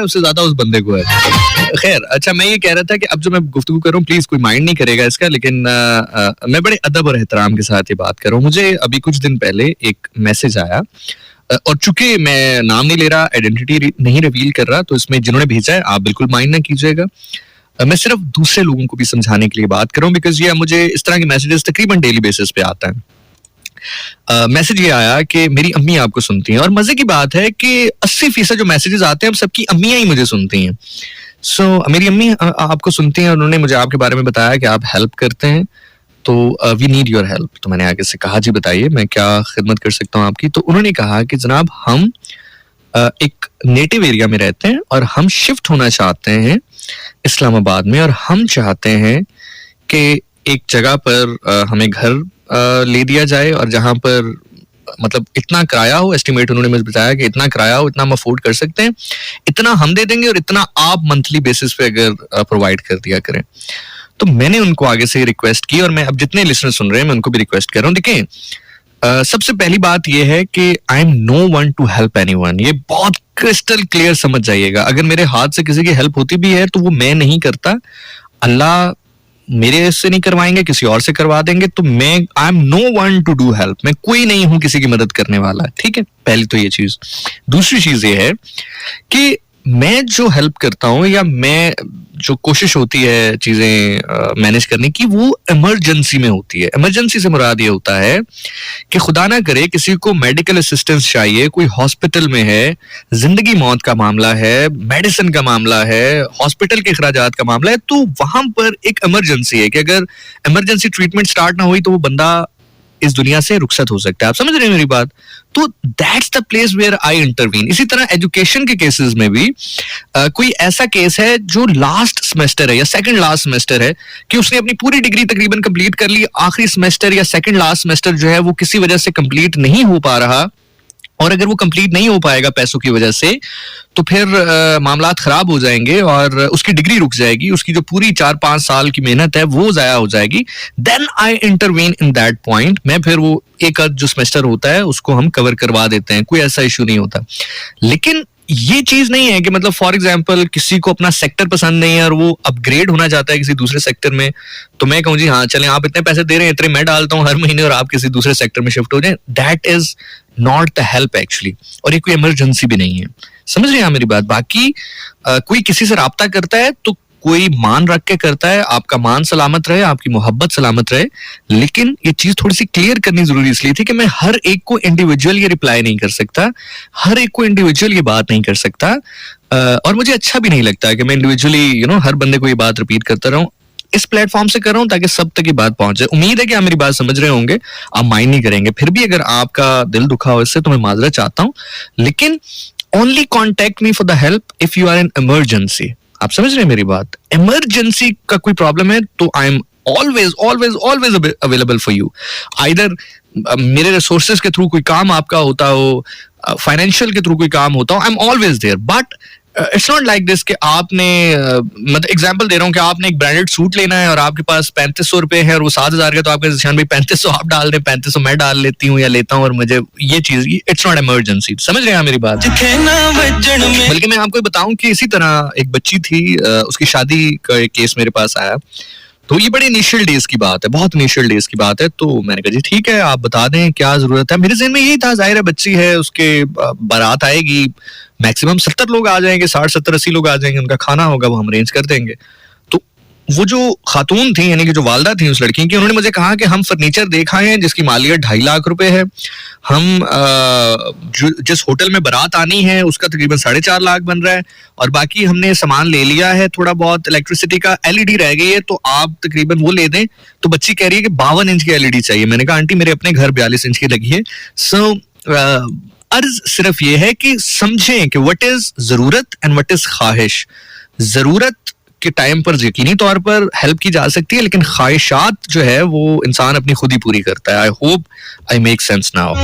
उससे ज्यादा उस बंदे को है। खैर, अच्छा, मैं ये कह रहा था कि अब जो मैं गुफ्तगू कर रहा हूँ प्लीज कोई माइंड नहीं करेगा इसका, लेकिन मैं बड़े अदब और एहतराम के साथ ये बात कर रहा हूँ। मुझे अभी कुछ दिन पहले एक मैसेज आया, और चूंकि मैं नाम नहीं ले रहा, आइडेंटिटी नहीं रिवील कर रहा, तो इसमें जिन्होंने भेजा है आप बिल्कुल माइंड ना कीजिएगा। मैं सिर्फ दूसरे लोगों को भी समझाने के लिए बात कर रहा हूँ, बिकॉज ये मुझे इस तरह के मैसेजेस तकरीबन डेली बेसिस पे आता है। मैसेज ये आया कि मेरी अम्मी आपको सुनती हैं, और मजे की बात है कि 80% जो मैसेजेस आते हैं सबकी अम्मियां ही मुझे सुनती हैं। सो मेरी अम्मी आपको सुनती हैं, उन्होंने मुझे आपके बारे में बताया कि आप हेल्प करते हैं, तो वी नीड योर हेल्प। तो मैंने आगे से कहा जी बताइए मैं क्या खिदमत कर सकता हूँ आपकी। तो उन्होंने कहा कि जनाब हम एक नेटिव एरिया में रहते हैं और हम शिफ्ट होना चाहते हैं इस्लामाबाद में, और हम चाहते हैं कि एक जगह पर हमें घर ले दिया जाए, और जहां पर मतलब इतना किराया हो, एस्टिमेट उन्होंने मुझे बताया कि इतना किराया हो, इतना हम अफोर्ड कर सकते हैं, इतना हम दे देंगे और इतना आप मंथली बेसिस पे अगर प्रोवाइड कर दिया करें। तो मैंने उनको आगे से रिक्वेस्ट की, और मैं अब जितने लिसनर सुन रहे हैं मैं उनको भी रिक्वेस्ट कर रहा हूँ। देखिए, सबसे पहली बात यह है कि I am no one to help anyone. ये बहुत क्रिस्टल क्लियर समझ जाइएगा। अगर मेरे हाथ से किसी की हेल्प होती भी है तो वो मैं नहीं करता, अल्लाह मेरे से नहीं करवाएंगे, किसी और से करवा देंगे। तो मैं I am no one to do help, मैं कोई नहीं हूं किसी की मदद करने वाला, ठीक है। पहली तो ये चीज। दूसरी चीज ये है कि मैं जो हेल्प करता हूं या मैं जो कोशिश होती है चीजें मैनेज करने की, वो इमरजेंसी में होती है। इमरजेंसी से मुराद ये होता है कि खुदा ना करे किसी को मेडिकल असिस्टेंस चाहिए, कोई हॉस्पिटल में है, जिंदगी मौत का मामला है, मेडिसिन का मामला है, हॉस्पिटल के अखराजात का मामला है, तो वहां पर एक इमरजेंसी है कि अगर इमरजेंसी ट्रीटमेंट स्टार्ट ना हुई तो वो बंदा इस दुनिया से रुखसत हो सकता है। आप समझ रहे हैं मेरी बात? तो that's the place where I intervene. इसी तरह एजुकेशन के केसेस में भी कोई ऐसा केस है जो लास्ट सेमेस्टर है या सेकंड लास्ट सेमेस्टर है, कि उसने अपनी पूरी डिग्री तकरीबन कंप्लीट कर ली, आखिरी सेमेस्टर या सेकंड लास्ट सेमेस्टर जो है वो किसी वजह से कंप्लीट नहीं हो पा रहा, और अगर वो कंप्लीट नहीं हो पाएगा पैसों की वजह से, तो फिर मामलात खराब हो जाएंगे और उसकी डिग्री रुक जाएगी, उसकी जो पूरी 4-5 साल की मेहनत है वो जाया हो जाएगी। Then I intervene in that point. मैं फिर वो एक जो सेमेस्टर होता है उसको हम कवर करवा देते हैं, कोई ऐसा इशू नहीं होता। लेकिन ये चीज नहीं है कि मतलब फॉर एग्जाम्पल किसी को अपना सेक्टर पसंद नहीं है और वो अपग्रेड होना चाहता है किसी दूसरे सेक्टर में, तो मैं कहूँ जी हाँ चलें, आप इतने पैसे दे रहे हैं, इतने मैं डालता हूँ हर महीने और आप किसी दूसरे सेक्टर में शिफ्ट हो जाए। That is not the help actually, और ये कोई इमरजेंसी भी नहीं है। समझ रहे हैं मेरी बात? बाकी कोई किसी से राब्ता करता है तो कोई मान रख के करता है, आपका मान सलामत रहे, आपकी मोहब्बत सलामत रहे। लेकिन ये चीज थोड़ी सी क्लियर करनी जरूरी इसलिए थी कि मैं हर एक को इंडिविजुअल ये रिप्लाई नहीं कर सकता, हर एक को इंडिविजुअल ये बात नहीं कर सकता, और मुझे अच्छा भी नहीं लगता कि मैं इंडिविजुअली हर बंदे को ये बात रिपीट करता रहूं। इस प्लेटफॉर्म से कर रहा हूं ताकि सब तक ये बात पहुंच जाए। उम्मीद है कि आप मेरी बात समझ रहे होंगे, आप माइंड नहीं करेंगे। फिर भी अगर आपका दिल दुखा हो इससे तो मैं माजरत चाहता हूं, लेकिन only contact me for the help if you are in emergency. आप समझ रहे हैं मेरी बात? इमरजेंसी का कोई प्रॉब्लम है तो आई am always always always available for you. Either मेरे रिसोर्सेज के थ्रू कोई काम आपका होता हो, फाइनेंशियल के थ्रू कोई काम होता हो, I am always there. But it's not like this कि आपने मतलब एग्जांपल दे रहा हूँ कि आपने एक ब्रांडेड सूट लेना है और आपके पास 3500 रुपए है और वो 7000 का, तो आपके निशान भाई 3500 आप डाल दें, 3500 मैं डाल लेती हूँ या लेता हूँ, और मुझे ये चीज इट्स नॉट इमरजेंसी। समझ रहे हैं मेरी बात? बल्कि मैं आपको बताऊं कि इसी तरह एक बच्ची थी, उसकी शादी का एक केस मेरे पास आया। तो ये बड़े इनिशियल डेज की बात है, बहुत इनिशियल डेज की बात है। तो मैंने कहा जी ठीक है, आप बता दें क्या जरूरत है। मेरे ज़हन में यही था, जाहिर है बच्ची है, उसके बारात आएगी, मैक्सिमम 70 लोग आ जाएंगे, 60, 70, 80 लोग आ जाएंगे, उनका खाना होगा वो हम अरेंज कर देंगे। तो वो जो खातून थी, यानी कि जो वालदा थी उस लड़की की, उन्होंने मुझे कहा कि हम फर्नीचर देख आए हैं जिसकी मालियत 2.5 लाख रुपए है, हम जिस होटल में बारात आनी है उसका तकरीबन 4.5 लाख बन रहा है, और बाकी हमने सामान ले लिया है, थोड़ा बहुत इलेक्ट्रिसिटी का, एलईडी रह गई है, तो आप तकरीबन वो ले दें। तो बच्ची कह रही है कि 52 इंच की एलईडी चाहिए। मैंने कहा आंटी मेरे अपने घर 42 इंच की लगी है। सो अर्ज सिर्फ ये है कि समझें कि व्हाट इज जरूरत एंड व्हाट इज ख्वाहिश। जरूरत के टाइम पर यकीनी तौर पर हेल्प की जा सकती है, लेकिन ख्वाहिशात जो है वो इंसान अपनी खुद ही पूरी करता है। I hope I make sense now.